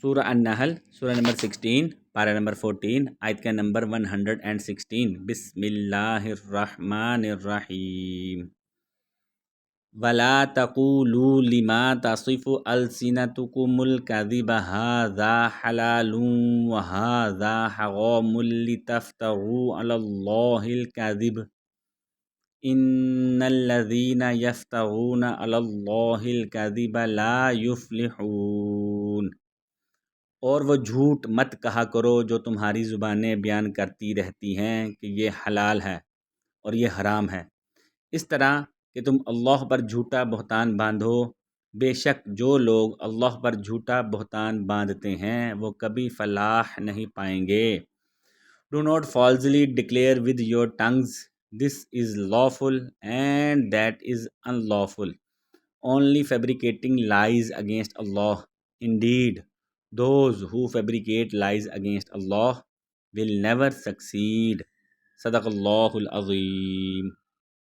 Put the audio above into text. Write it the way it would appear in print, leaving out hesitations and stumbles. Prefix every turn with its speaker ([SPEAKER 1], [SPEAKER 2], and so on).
[SPEAKER 1] سورہ النحل سورہ نمبر 16 پارہ نمبر 14 آیت کا نمبر 116. بسم اللہ الرحمن الرحیم. ولا تقولوا لما تصف ألسنتكم الكذب هذا حلال وهذا حرام لتفتروا على الله الكذب ان الذين يفترون على الله الكذب لا يفلحون. اور وہ جھوٹ مت کہا کرو جو تمہاری زبانیں بیان کرتی رہتی ہیں کہ یہ حلال ہے اور یہ حرام ہے، اس طرح کہ تم اللہ پر جھوٹا بہتان باندھو. بے شک جو لوگ اللہ پر جھوٹا بہتان باندھتے ہیں وہ کبھی فلاح نہیں پائیں گے. Do not falsely declare with your tongues, this is lawful and that is unlawful, only fabricating lies against Allah. Indeed, those who fabricate lies against Allah will never succeed. صدق اللہ العظیم.